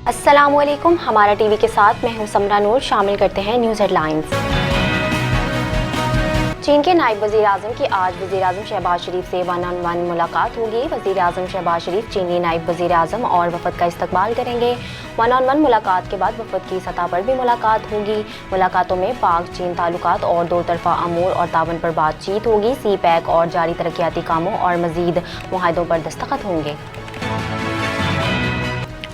अस्सलाम वालेकुम। हमारा टीवी के साथ मैं हूं समरा नूर। शामिल करते हैं न्यूज़ हेडलाइंस। चीन के नायब वज़ीर आज़म की आज वज़ीर आज़म शहबाज शरीफ से वन ऑन वन मुलाकात होगी। वज़ीर आज़म शहबाज शरीफ चीनी नायब वज़ीर आज़म और वफ़द का इस्तकबाल करेंगे। वन ऑन वन मुलाकात के बाद वफ़द की सतह पर भी मुलाकात होगी। मुलाकातों में पाक चीन ताल्लुकात और दो तरफ़ा अमूर और तावन पर बातचीत होगी। सी पैक और जारी तरक्याती कामों और मज़ीद मुआहदों पर दस्तखत होंगे।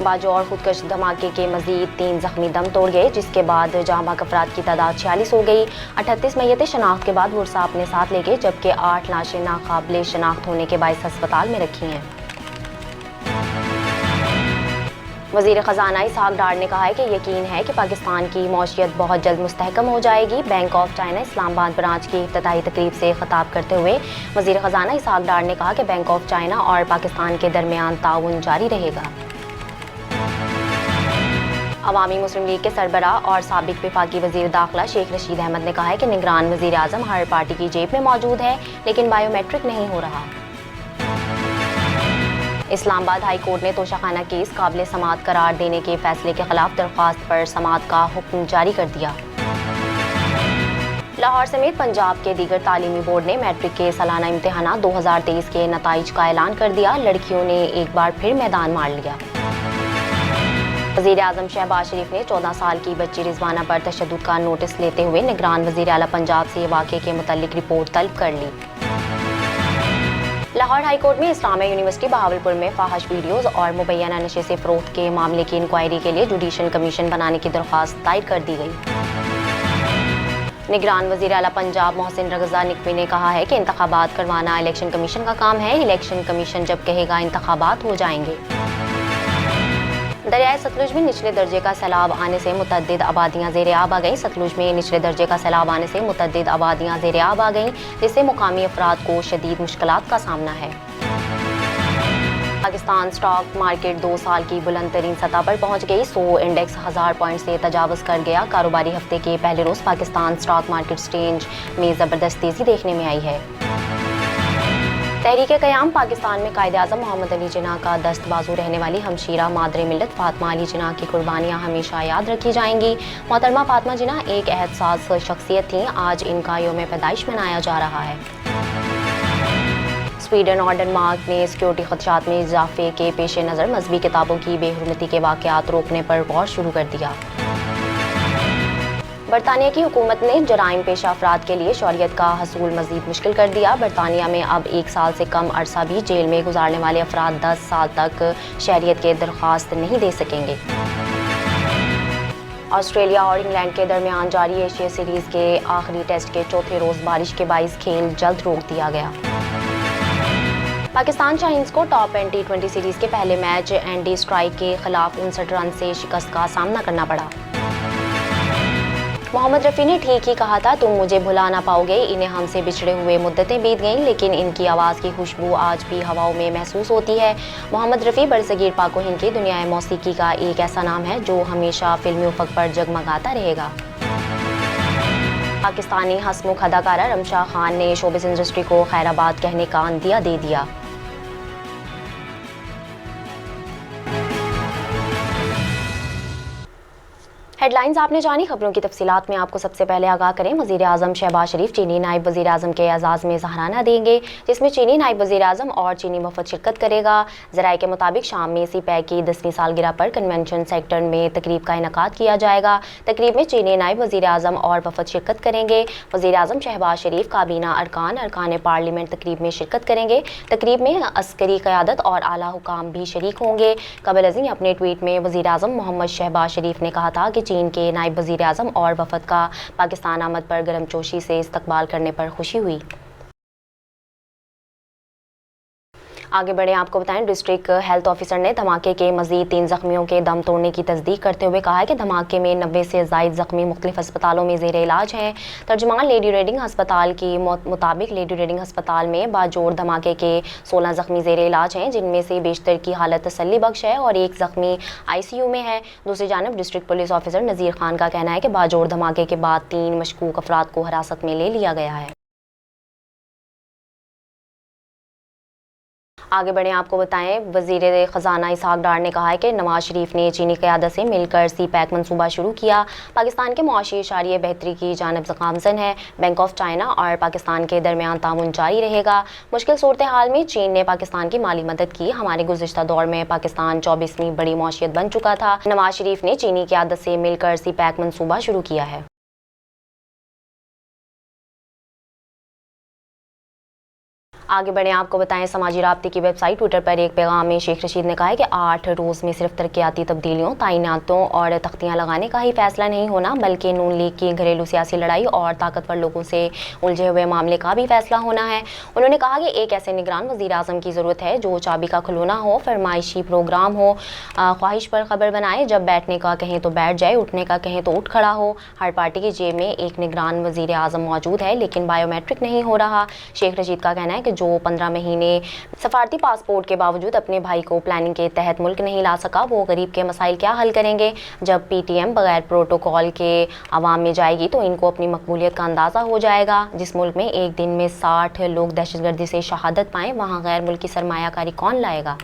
बाजौर खुदकश धमाके के मजीद 3 जख्मी दम तोड़ गए, जिसके बाद जहां बाक अफराद की तादाद 46 हो गई। 38 मैयतें शनाख्त के बाद वर्षा अपने साथ ले गए, जबकि 8 लाशें नाकाबिले शनाख्त होने के बायस अस्पताल में रखी हैं। वज़ीर ख़ज़ाना इसहाक डार ने कहा है कि यकीन है कि पाकिस्तान की मौशियत बहुत जल्द मुस्तहकम हो जाएगी। Bank of China Islamabad branch की इफ्तिताही तकरीब से खिताब करते हुए वज़ीर ख़ज़ाना इसहाक डार ने कहा कि बैंक ऑफ चाइना और पाकिस्तान के दरमियान ताउन जारी रहेगा। अवामी मुस्लिम लीग के सरबराह और साबिक वफाकी वज़ीर दाखिला शेख रशीद अहमद ने कहा है कि निगरान वज़ीर आज़म हर पार्टी की जेब में मौजूद है, लेकिन बायोमेट्रिक नहीं हो रहा। इस्लामाबाद हाई कोर्ट ने तोशाखाना केस काबिल समाअत करार देने के फैसले के खिलाफ दरख्वास्त पर समाअत का हुक्म जारी कर दिया। लाहौर समेत पंजाब के दीगर तालीमी बोर्ड ने मैट्रिक के सालाना इम्तिहान 2023 के नताइज का ऐलान कर दिया। लड़कियों ने एक बार फिर मैदान मार लिया। वज़ीर आज़म शहबाज शरीफ ने 14 साल की बच्ची रिजवाना पर तशद्दुद का नोटिस लेते हुए निगरान वज़ीर आला पंजाब से वाक़े के मुतल्लिक रिपोर्ट तलब कर ली। लाहौर हाई कोर्ट में इस्लामिया यूनिवर्सिटी बहावलपुर में फाहिश वीडियोज़ और मुबैना नशे से फ़रोख्त के मामले की इंक्वायरी के लिए जुडिशल कमीशन बनाने की दरख्वास्त दायर कर दी गई। निगरान वज़ीर आला पंजाब मोहसिन रज़ा नकवी ने कहा है कि इंतखाबात करवाना इलेक्शन कमीशन का काम है। इलेक्शन कमीशन जब कहेगा इंतखाबात हो जाएंगे। दरियाए सतलुज में निचले दर्जे का सैलाब आने से मुतअद्दिद आबादियाँ ज़ेर-ए-आब आ गईं। सतलुज में निचले दर्जे का सैलाब आने से मुतअद्दिद आबादियाँ ज़ेर-ए-आब आ गईं, जिससे मुकामी अफराद को शदीद मुश्किलात का सामना है। पाकिस्तान स्टॉक मार्केट 2 साल की बुलंद तरीन सतह पर पहुंच गई। 100 इंडेक्स 1000 पॉइंट से तजावज़ कर गया। कारोबारी हफ्ते के पहले रोज़ पाकिस्तान स्टॉक मार्केट एक्सचेंज में ज़बरदस्त तेज़ी देखने में आई है। तहरीक क़याम पाकिस्तान में कायद आज़म मोहम्मद अली जिन्ना का दस्त बाजू रहने वाली हमशीरा मादरे मिल्लत फातिमा अली जिन्ना की कुर्बानियाँ हमेशा याद रखी जाएंगी। मोहतरमा फातिमा जिन्ना एक एहसास शख्सियत थीं। आज इनका यौम पैदाइश मनाया जा रहा है। स्वीडन और डेनमार्क ने सिक्योरिटी खदशात में इजाफे के पेश नज़र मजहबी किताबों की बेहुरमती के वाक़यात रोकने पर गौर शुरू कर दिया। बरतानिया की हुकूमत ने जराइम पेशा अफराद के लिए शौरियत का हसूल मज़ीद मुश्किल कर दिया। बरतानिया में अब 1 साल से कम अरसा भी जेल में गुजारने वाले अफराद 10 साल तक शहरियत के दरख्वास्त नहीं दे सकेंगे। ऑस्ट्रेलिया और इंग्लैंड के दरमियान जारी एशिया सीरीज़ के आखिरी टेस्ट के चौथे रोज़ बारिश के बाइस खेल जल्द रोक दिया गया। पाकिस्तान शाहीन्स को टॉप एंड T20 सीरीज़ के पहले मैच एंडी स्ट्राइक के खिलाफ 59 रन से शिकस्त का सामना करना पड़ा। मोहम्मद रफ़ी ने ठीक ही कहा था, तुम मुझे भुला ना पाओगे। इन्हें हमसे बिछड़े हुए मुद्दतें बीत गईं, लेकिन इनकी आवाज़ की खुशबू आज भी हवाओं में महसूस होती है। मोहम्मद रफ़ी बरसगीर पाक व हिंद की दुनिया मौसीकी का एक ऐसा नाम है जो हमेशा फिल्मी उफ़क़ पर जगमगाता रहेगा। पाकिस्तानी हंसमुख अदाकारा रमशा खान ने शोबिज़ इंडस्ट्री को खैराबाद कहने का अंदिया दे दिया। हेडलाइंस आपने जानी। खबरों की तफसीलात में आपको सबसे पहले आगाह करें। वज़ीर आज़म शहबाज शरीफ चीनी नायब वज़ीर आज़म के एजाज़ में ज़हराना देंगे, जिसमें चीनी नायब वज़ीर आज़म और चीनी वफ़द शिरकत करेगा। ज़राए के मुताबिक शाम में सी पैक की 10वीं सालगिरह पर कन्वेंशन सेक्टर में तकरीब का इनेकाद किया जाएगा। तकरीब में चीनी नायब वज़ीर आज़म और वफ़द शिरकत करेंगे। वज़ीर आज़म शहबाज शरीफ काबीना अरकान पार्लियामेंट तकरीब में शिरकत करेंगे। तकरीब में अस्करी क़यादत और आला हुकाम भी शरीक होंगे। कबल अज़ीं अपने ट्वीट में वज़ीर आज़म मोहम्मद शहबाज शरीफ ने कहा था कि चीन के नायब वज़ीर आज़म और वफ़द का पाकिस्तान आमद पर गर्मजोशी से इस्तकबाल करने पर खुशी हुई। आगे बढ़े, आपको बताएं डिस्ट्रिक्ट हेल्थ ऑफिसर ने धमाके के मजीद 3 जख्मियों के दम तोड़ने की तस्दीक करते हुए कहा है कि धमाके में 90 से ज़ायद जख्मी मुख्तलिफ अस्पतालों में ज़ेर इलाज हैं। तर्जुमान लेडी रेडिंग अस्पताल की मुताबिक लेडी रेडिंग अस्पताल में बाजोड़ धमाके के 16 जख्मी ज़ेर इलाज हैं, जिनमें से बेशतर की हालत तसल्ली बख्श है और एक जख्मी ICU में है। दूसरी जानब डिस्ट्रिक्ट पुलिस ऑफिसर नज़ीर खान का कहना है कि बाजोड़ धमाके के बाद 3 मशकूक अफराद को हिरासत में ले लिया गया है। आगे बढ़ें, आपको बताएं वजीर ख़जाना इसहाक डार ने कहा है कि नवाज शरीफ ने चीनी क़यादत से मिलकर सी पैक मनसूबा शुरू किया। पाकिस्तान के मुआशी इशारिये बेहतरी की जानब गामज़न है। बैंक ऑफ चाइना और पाकिस्तान के दरमियान ताउन जारी रहेगा। मुश्किल सूरत हाल में चीन ने पाकिस्तान की माली मदद की। हमारे गुज़िश्ता दौर में पाकिस्तान 24वीं बड़ी मौशियत बन चुका था। नवाज शरीफ ने चीनी क़यादत से मिलकर सी पैक मनसूबा शुरू किया है। आगे बढ़ें, आपको बताएं समाजी राब्ते की वेबसाइट ट्विटर पर एक पैगाम में शेख रशीद ने कहा है कि 8 रोज़ में सिर्फ तरक्याती तब्दीलियों, तैनातियों और तख्तियाँ लगाने का ही फैसला नहीं होना, बल्कि नून लीग की घरेलू सियासी लड़ाई और ताकतवर लोगों से उलझे हुए मामले का भी फैसला होना है। उन्होंने कहा कि एक ऐसे निगरान वज़ीर आज़म की ज़रूरत है जो चाबी का खिलौना हो, फरमाइशी प्रोग्राम हो, ख्वाहिश पर खबर बनाए, जब बैठने का कहें तो बैठ जाए, उठने का कहें तो उठ खड़ा हो। हर पार्टी की जेब में एक निगरान वज़ीर आज़म मौजूद है, लेकिन बायोमेट्रिक नहीं हो रहा। शेख रशीद का कहना है कि जो 15 महीने सफारती पासपोर्ट के बावजूद अपने भाई को प्लानिंग के तहत मुल्क नहीं ला सका, वो गरीब के मसाइल क्या हल करेंगे। जब PTM बगैर प्रोटोकॉल के अवाम में जाएगी तो इनको अपनी मकबूलियत का अंदाज़ा हो जाएगा। जिस मुल्क में एक दिन में 60 लोग दहशतगर्दी से शहादत पाएँ, वहाँ गैर मुल्की सरमायाकारी कौन लाएगा।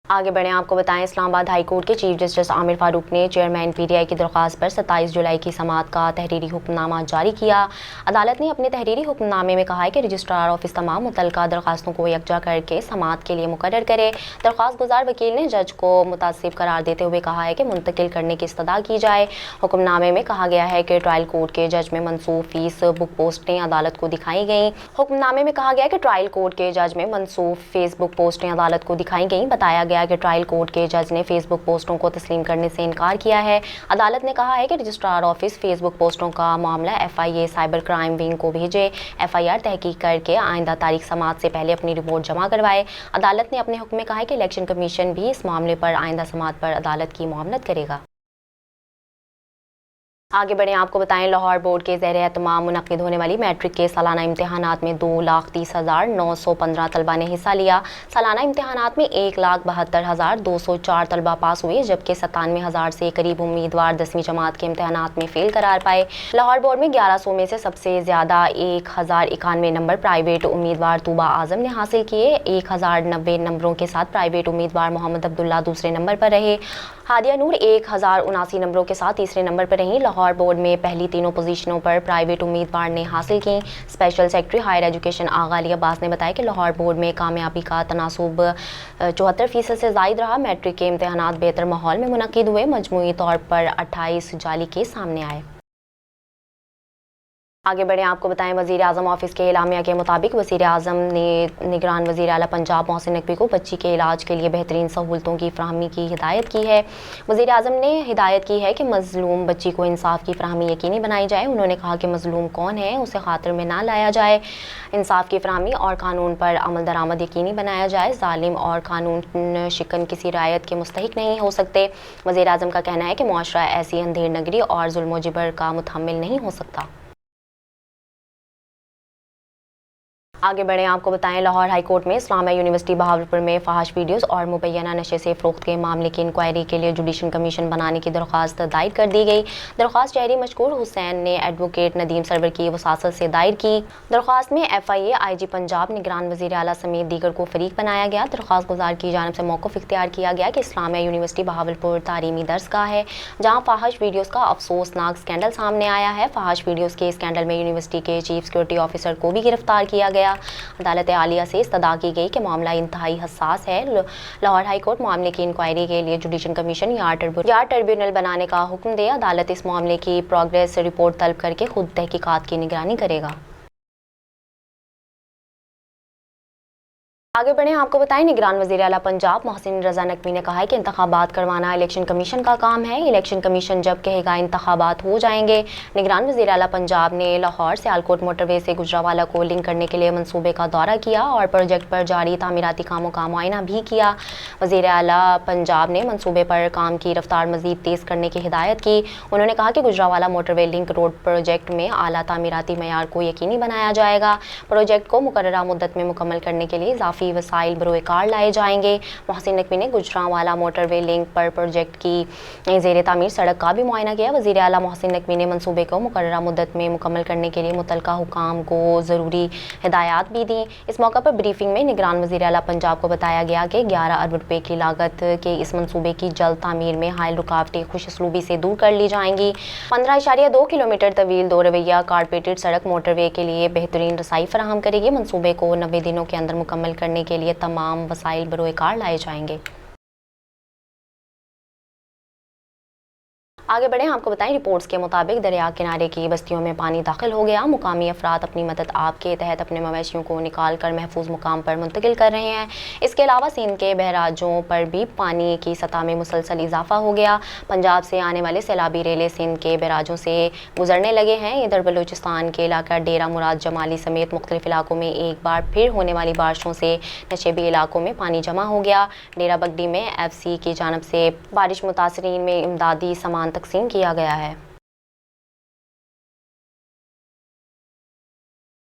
आगे बढ़ें, आपको बताएं इस्लामाबाद हाई कोर्ट के चीफ जस्टिस आमिर फारूक ने चेयरमैन PTI की दरख्वास्त पर 27 जुलाई की समाअत का तहरीरी हुक्मनामा जारी किया। अदालत ने अपने तहरीरी हुक्मनामे में कहा है कि रजिस्ट्रार ऑफिस तमाम मुतल्लिका दरख्वास्तों को यकजा करके समाअत के लिए मुकर्रर करे। दरख्वास्त गुजार वकील ने जज को मुतासिब करार देते हुए कहा है कि मुंतकिल करने की इस्तदा की जाए। हुक्मनामे में कहा गया है कि ट्रायल कोर्ट के जज में मनसूब फीस बुक पोस्टें अदालत को दिखाई गई। हुक्मनामे में कहा गया कि ट्रायल कोर्ट के जज में मनसूब फेसबुक पोस्टें अदालत को दिखाई गई। बताया गया कि ट्रायल कोर्ट के जज ने फेसबुक पोस्टों को तस्लीम करने से इनकार किया है। अदालत ने कहा है कि रजिस्ट्रार ऑफिस फेसबुक पोस्टों का मामला FIA साइबर क्राइम विंग को भेजे। FIR तहकीक करके आइंदा तारीख समाअत से पहले अपनी रिपोर्ट जमा करवाए। अदालत ने अपने हुक्म में कहा है कि इलेक्शन कमीशन भी इस मामले पर आइंदा समाअत पर अदालत की मुआवनत करेगा। आगे बढ़ें, आपको बताएं लाहौर बोर्ड के ज़ेर एहतमाम मुनक़्क़िद होने वाली मैट्रिक के सालाना इम्तहानात में 2,30,915 तलबा ने हिस्सा लिया। सालाना इम्तहानात में 1,72,204 तलबा पास हुए, जबकि 97,000 से करीब उम्मीदवार 10वीं जमात के इम्तहानात में फ़ेल करार पाए। लाहौर बोर्ड में 1100 में से सबसे ज़्यादा 1,091 नंबर प्राइवेट उम्मीदवार तूबा आज़म ने हासिल किए। 1,090 नंबरों के साथ प्राइवेट उम्मीदवार मोहम्मद अब्दुल्ला दूसरे नंबर पर रहे। हादिया नूर 1,079 नंबरों के साथ तीसरे नंबर पर रहीं। लाहौर बोर्ड में पहली तीनों पोजीशनों पर प्राइवेट उम्मीदवार ने हासिल की। स्पेशल सेक्रेटरी हायर एजुकेशन आगा अली अब्बास ने बताया कि लाहौर बोर्ड में कामयाबी का तनासुब 74% से ज़ायद रहा। मैट्रिक के इम्तहानात बेहतर माहौल में मुनक़्क़िद हुए। मजमूई तौर पर 28 जाली केस सामने आए। आगे बढ़ें, आपको बताएं वज़ीर आज़म ऑफिस के एलामिया के मुताबिक वज़ीर आज़म ने निगरान वज़ीर आला पंजाब मोहसिन नकवी को बच्ची के इलाज के लिए बेहतरीन सहूलतों की फ़राहमी की हिदायत की है। वज़ीर आज़म ने हिदायत की है कि मज़लूम बच्ची को इंसाफ की फ़राहमी यकीनी बनाई जाए। उन्होंने कहा कि मज़लूम कौन है उसे खातिर में ना लाया जाए। इंसाफ की फ़राहमी और कानून पर अमल दरामद यकीनी बनाया जाए। ज़ालिम और कानून शिकन किसी रायत के मुस्तहिक नहीं हो सकते। वज़ीर आज़म का कहना है कि मुआशरा ऐसी अंधेर नगरी और जुल्म जबर का मुतहम्मिल नहीं हो सकता। आगे बढ़ें, आपको बताएं लाहौर हाई कोर्ट में इस्लामिया यूनिवर्सिटी बहावलपुर में फहाश वीडियोस और मुबैना नशे से फ़रोख्त के मामले की इंक्वायरी के लिए जुडिशल कमीशन बनाने की दरख्वास्त दायर कर दी गई। दरख्वास्त शहरी मशकूर हुसैन ने एडवोकेट नदीम सरवर की वसासत से दायर की। दरख्वास्त में FIA IG पंजाब निगरान वज़ीर आला समेत दीगर को फ़रीक बनाया गया। दरख्वास्त गुजार की जानब से मौक़िफ़ इख्तियार किया गया कि इस्लामिया यूनिवर्सिटी बहावलपुर तालीमी दर्सगाह है जहाँ फहाश वीडियोज़ का अफसोसनाक स्कैंडल सामने आया है। फहाश वीडियोज़ के स्कैंडल में यूनिवर्सिटी के चीफ सिक्योरिटी ऑफिसर को भी गिरफ्तार किया गया। अदालत आलिया से इस्तदा की गई कि मामला इंतहाई हसास है। लाहौर हाई कोर्ट मामले की इंक्वायरी के लिए जुडिशल कमीशन या ट्रिब्यूनल बनाने का हुक्म दे। अदालत इस मामले की प्रोग्रेस रिपोर्ट तलब करके खुद तहकीकात की निगरानी करेगा। आगे बढ़ें, आपको बताएं निगरान वज़ीर आला पंजाब मोहसिन रज़ा नकवी ने कहा है कि इंतखाबात करवाना इलेक्शन कमीशन का काम है। इलेक्शन कमीशन जब कहेगा इंतखाबात हो जाएंगे। निगरान वज़ीर आला पंजाब ने लाहौर सियालकोट मोटरवे से गुजरावाला को लिंक करने के लिए मनसूबे का दौरा किया और प्रोजेक्ट पर जारी तामीराती कामों का मुआयना भी किया। वज़ीर आला पंजाब ने मनसूबे पर काम की रफ्तार मज़ीद तेज़ करने की हिदायत की। उन्होंने कहा कि Gujranwala motorway link road project में आला तामीराती मयार को यकीनी बनाया जाएगा। प्रोजेक्ट को मुकर्ररा मुद्दत में मुकम्मल करने के लिए इजाफी کافی وسائل بروئے کار لائے جائیں گے۔ محسن نقوی نے گجرانوالہ موٹر وے لنک پر پروجیکٹ کی زیر تعمیر سڑک کا بھی معائنہ کیا۔ وزیر اعلیٰ محسن نقوی نے منصوبے کو مقررہ مدت میں مکمل کرنے کے لیے متعلقہ حکام کو ضروری ہدایات بھی دیں۔ اس موقع پر بریفنگ میں نگران وزیر اعلیٰ پنجاب کو بتایا گیا کہ 11 ارب روپے کی لاگت کے اس منصوبے کی جلد تعمیر میں حائل رکاوٹیں خوش اسلوبی سے دور کر لی جائیں گی۔ 15.2 کلومیٹر طویل دو رویہ کارپیٹڈ سڑک موٹر وے کے لیے بہترین رسائی فراہم کرے گی۔ منصوبے کو 90 دنوں کے اندر مکمل کرنے کے لیے تمام وسائل بروئے کار لائے جائیں گے۔ آگے بڑھیں، آپ کو بتائیں رپورٹس کے مطابق دریا کنارے کی بستیوں میں پانی داخل ہو گیا۔ مقامی افراد اپنی مدد آپ کے تحت اپنے مویشیوں کو نکال کر محفوظ مقام پر منتقل کر رہے ہیں۔ اس کے علاوہ سندھ کے بحراجوں پر بھی پانی کی سطح میں مسلسل اضافہ ہو گیا۔ پنجاب سے آنے والے سیلابی ریلے سندھ کے بحراجوں سے گزرنے لگے ہیں۔ ادھر بلوچستان کے علاقہ ڈیرہ مراد جمالی سمیت مختلف علاقوں میں ایک بار پھر ہونے والی بارشوں سے نشیبی علاقوں میں پانی جمع ہو گیا۔ ڈیرہ بگٹی میں FCC کی جانب سے بارش متاثرین میں امدادی سامان تقسیم کیا گیا ہے۔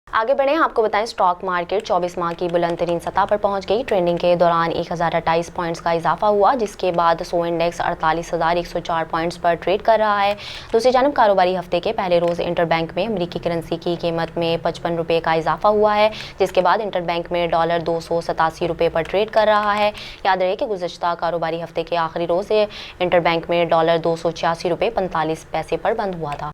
آگے بڑھیں، آپ کو بتائیں اسٹاک مارکیٹ 24 ماہ کی بلند ترین سطح پر پہنچ گئی۔ ٹریڈنگ کے دوران 1028 پوائنٹس کا اضافہ ہوا، جس کے بعد سو انڈیکس 48,104 پوائنٹس پر ٹریڈ کر رہا ہے۔ دوسری جانب کاروباری ہفتے کے پہلے روز انٹر بینک میں امریکی کرنسی کی قیمت میں 55 روپے کا اضافہ ہوا ہے، جس کے بعد انٹر بینک میں ڈالر 287 روپے پر ٹریڈ کر رہا ہے۔ یاد رہے کہ گزشتہ کاروباری ہفتے کے آخری روز انٹر بینک میں ڈالر 286 روپے 45 پیسے پر بند ہوا تھا۔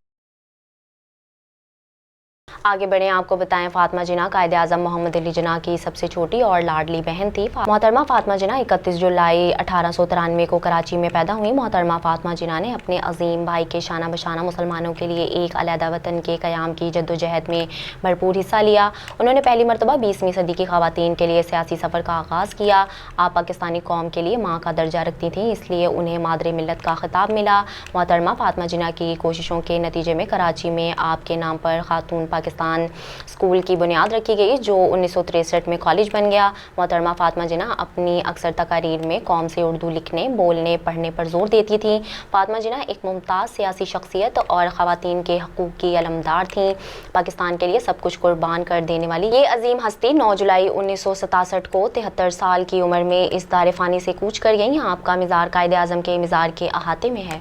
آگے بڑھیں، آپ کو بتائیں فاطمہ جناح قائد اعظم محمد علی جناح کی سب سے چھوٹی اور لاڈلی بہن تھی۔ محترمہ فاطمہ جناح 31 جولائی 1893 کو کراچی میں پیدا ہوئی۔ محترمہ فاطمہ جناح نے اپنے عظیم بھائی کے شانہ بشانہ مسلمانوں کے لیے ایک علیحدہ وطن کے قیام کی جدوجہد میں بھرپور حصہ لیا۔ انہوں نے پہلی مرتبہ 20ویں صدی کی خواتین کے لیے سیاسی سفر کا آغاز کیا۔ آپ پاکستانی قوم کے لیے ماں کا درجہ رکھتی تھیں، اس لیے انہیں مادر ملت کا خطاب ملا۔ محترمہ فاطمہ جناح کی کوششوں کے نتیجے میں کراچی میں آپ کے نام پر خاتون پاکستان اسکول کی بنیاد رکھی گئی، جو 1963 میں کالج بن گیا۔ محترمہ فاطمہ جناح اپنی اکثر تقاریر میں قوم سے اردو لکھنے، بولنے، پڑھنے پر زور دیتی تھیں۔ فاطمہ جناح ایک ممتاز سیاسی شخصیت اور خواتین کے حقوق کی علمدار تھیں۔ پاکستان کے لیے سب کچھ قربان کر دینے والی یہ عظیم ہستی 9 جولائی 1967 کو 73 سال کی عمر میں اس دار فانی سے کوچ کر گئیں۔ آپ کا مزار قائد اعظم کے مزار کے احاطے میں ہے۔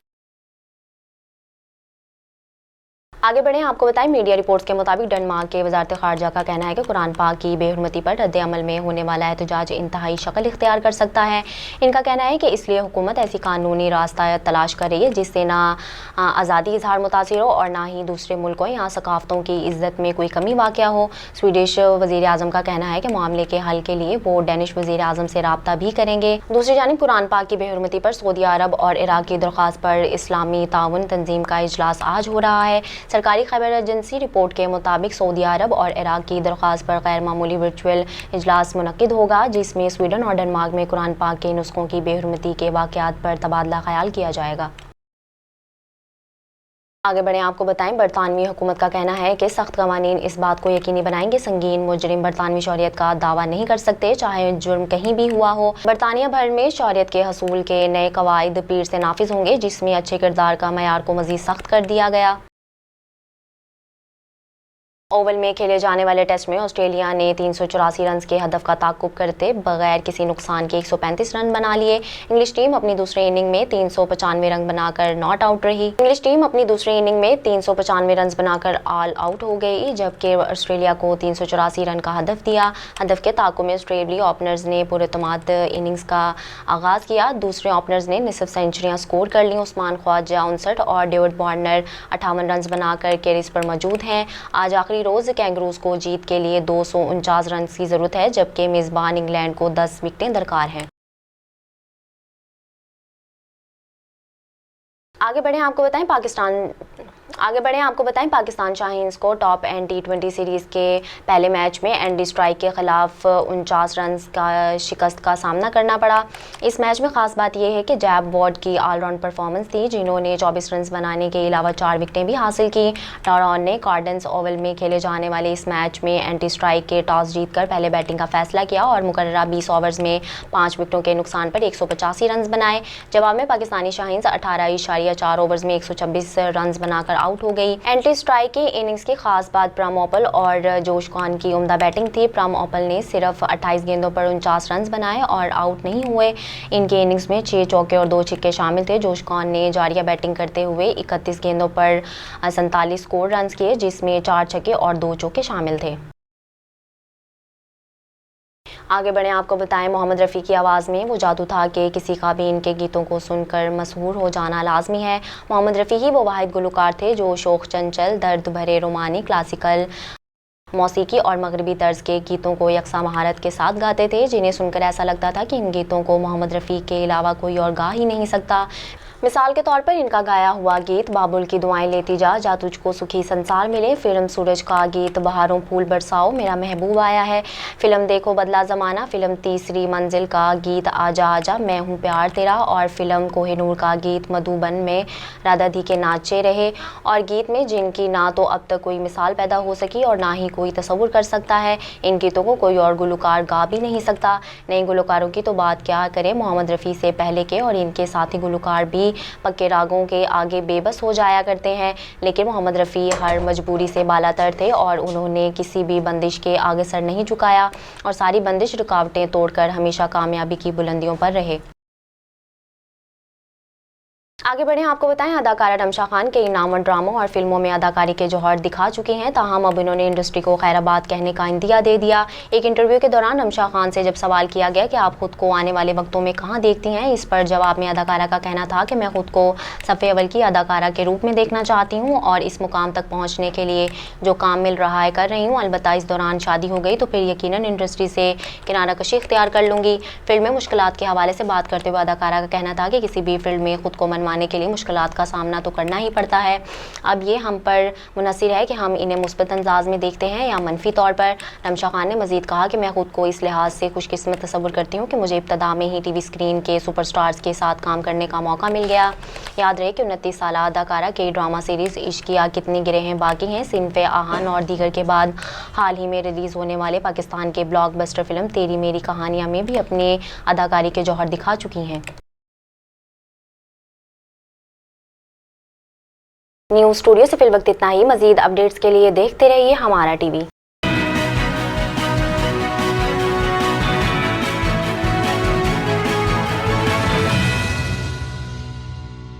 آگے بڑھیں، آپ کو بتائیں میڈیا رپورٹس کے مطابق ڈنمارک کے وزارت خارجہ کا کہنا ہے کہ قرآن پاک کی بے حرمتی پر رد عمل میں ہونے والا احتجاج انتہائی شکل اختیار کر سکتا ہے۔ ان کا کہنا ہے کہ اس لیے حکومت ایسی قانونی راستہ تلاش کر رہی ہے جس سے نہ آزادی اظہار متاثر ہو اور نہ ہی دوسرے ملکوں یا ثقافتوں کی عزت میں کوئی کمی واقع ہو۔ سویڈش وزیر اعظم کا کہنا ہے کہ معاملے کے حل کے لیے وہ ڈینش وزیر اعظم سے رابطہ بھی کریں گے۔ دوسری جانب قرآن پاک کی بے حرمتی پر سعودی عرب اور عراق کی درخواست پر اسلامی تعاون تنظیم کا اجلاس آج ہو رہا ہے۔ سرکاری خبر ایجنسی رپورٹ کے مطابق سعودی عرب اور عراق کی درخواست پر غیر معمولی ورچوئل اجلاس منعقد ہوگا، جس میں سویڈن اور ڈنمارک میں قرآن پاک کے نسخوں کی بے حرمتی کے واقعات پر تبادلہ خیال کیا جائے گا۔ آگے بڑھیں، آپ کو بتائیں برطانوی حکومت کا کہنا ہے کہ سخت قوانین اس بات کو یقینی بنائیں گے سنگین مجرم برطانوی شہریت کا دعویٰ نہیں کر سکتے، چاہے جرم کہیں بھی ہوا ہو۔ برطانیہ بھر میں شہریت کے حصول کے نئے قواعد پیر سے نافذ ہوں گے، جس میں اچھے کردار کا معیار کو مزید سخت کر دیا گیا۔ اوول میں کھیلے جانے والے ٹیسٹ میں آسٹریلیا نے 384 رنز کے ہدف کا تعاقب کرتے بغیر کسی نقصان کے 135 رن بنا لیے۔ انگلش ٹیم اپنی دوسرے اننگ میں 395 رن بنا کر ناٹ آؤٹ رہی۔ انگلش ٹیم اپنی دوسری اننگ میں 395 رنز بنا کر آل آؤٹ ہو گئی، جبکہ آسٹریلیا کو 384 رن کا ہدف دیا۔ ہدف کے تعاقب میں آسٹریلوی اوپنرز نے پراعتماد اننگز کا آغاز کیا۔ دوسرے اوپنرز نے نصف سینچریاں سکور کر لیں۔ عثمان خواجہ 59 اور ڈیوڈ وارنر 58 رنز بنا کر کریز پر موجود ہیں۔ آج آخری روز کینگروز کو جیت کے لیے 249 رنز کی ضرورت ہے، جبکہ میزبان انگلینڈ کو 10 وکٹیں درکار ہیں۔ آگے بڑھیں، آپ کو بتائیں پاکستان شاہینز کو ٹاپ اینڈ T20 سیریز کے پہلے میچ میں اینڈی اسٹرائک کے خلاف 49 رنز کا شکست کا سامنا کرنا پڑا۔ اس میچ میں خاص بات یہ ہے کہ جیب وارڈ کی آل راؤنڈ پرفارمنس تھی، جنہوں نے 24 رنز بنانے کے علاوہ 4 وکٹیں بھی حاصل کی۔ ٹارون نے کارڈنز اوول میں کھیلے جانے والے اس میچ میں اینٹی اسٹرائک کے ٹاس جیت کر پہلے بیٹنگ کا فیصلہ کیا اور مقررہ 20 اوورز میں 5 وکٹوں کے نقصان پر 185 رنز بنائے۔ جواب میں پاکستانی شاہینز 18.4 اوورز میں 126 رنز بنا کر कर आउट हो गई। एंटी स्ट्राइक की इनिंग्स की खास बात प्रम ओपल और जोश खान की उम्दा बैटिंग थी। प्रम ओपल ने सिर्फ 28 गेंदों पर 49 रन बनाए और आउट नहीं हुए। इनके इनिंग्स में 6 चौके और 2 छक्के शामिल थे। जोश खान ने जारिया बैटिंग करते हुए 31 गेंदों पर 47 स्कोर रन किए, जिसमें 4 छक्के और 2 चौके शामिल थे। आगे बढ़े आपको बताएं, मोहम्मद रफ़ी की आवाज़ में वो जादू था कि किसी का भी इनके गीतों को सुनकर मशहूर हो जाना लाजमी है। मोहम्मद रफ़ी ही वो वाहिद गुलकार थे जो शोख चंचल, दर्द भरे रोमानी, क्लासिकल मौसीकी और मगरबी तर्ज के गीतों को यकसा महारत के साथ गाते थे, जिन्हें सुनकर ऐसा लगता था कि इन गीतों को मोहम्मद रफ़ी के अलावा कोई और गा ही नहीं सकता। मिसाल के तौर पर इनका गाया हुआ गीत बाबुल की दुआएं लेती जा तुझको सुखी संसार मिले, फिल्म सूरज का गीत बहारों फूल बरसाओ मेरा महबूब आया है, फिल्म देखो बदला ज़माना, फिल्म तीसरी मंजिल का गीत आजा आजा मैं हूँ प्यार तेरा, और फिल्म कोहिनूर का गीत मधुबन में राधा दी के नाचे रहे, और गीत में जिनकी ना तो अब तक कोई मिसाल पैदा हो सकी और ना ही कोई तसव्वुर कर सकता है। इन गीतों को कोई और गुलकार गा भी नहीं सकता। नए गुलकारों की तो बात क्या करें, मोहम्मद रफ़ी से पहले के और इनके साथी गुलकार भी पक्के रागों के आगे बेबस हो जाया करते हैं, लेकिन मोहम्मद रफ़ी हर मजबूरी से बालातर थे और उन्होंने किसी भी बंदिश के आगे सर नहीं झुकाया और सारी बंदिश रुकावटें तोड़कर हमेशा कामयाबी की बुलंदियों पर रहे। आगे बढ़े आपको बताएं, अदाकारा रमशा खान कई नामवर ड्रामों और फिल्मों में अदाकारी के जौहर दिखा चुकी हैं, ताहम अब इन्होंने इंडस्ट्री को खैराबाद कहने का इंदिया दे दिया। एक इंटरव्यू के दौरान रमशा खान से जब सवाल किया गया कि आप खुद को आने वाले वक्तों में कहां देखती हैं, इस पर जवाब में अदाकारा का कहना था कि मैं खुद को सफ़े अव्वल की अदाकारा के रूप में देखना चाहती हूँ और इस मुकाम तक पहुँचने के लिए जो काम मिल रहा है कर रही हूँ। अलबत्ता इस दौरान शादी हो गई तो फिर यकीनन इंडस्ट्री से किनारा कशी इख्तियार कर लूँगी। फिल्म में मुश्किलात के हवाले से बात करते हुए अदाकारा का कहना था कि किसी भी फिल्म में खुद को मनवाने के लिए मुश्किलात का सामना तो करना ही पड़ता है। अब ये हम पर मुनहसिर है कि हम इन्हें मुस्बत अंदाज में देखते हैं या मनफी तौर पर। रमशा खान ने मजीद कहा कि मैं खुद को इस लिहाज से खुशकिस्मत तस्वुर करती हूँ कि मुझे इब्तदा में ही टीवी स्क्रीन के सुपरस्टार्स के साथ काम करने का मौका मिल गया। याद रहे कि 29 साल अदाकारा के ड्रामा सीरीज़ इश्किया कितनी गिरहें बाकी हैं, सिनफ़े आहान और दीगर के बाद हाल ही में रिलीज़ होने वाले पाकिस्तान के ब्लॉकबस्टर फिल्म तेरी मेरी कहानियाँ में भी अपने अदाकारी के जौहर दिखा चुकी हैं। न्यूज़ स्टूडियो से फिल वक्त इतना ही। मजीद अपडेट्स के लिए देखते रहिए हमारा टीवी।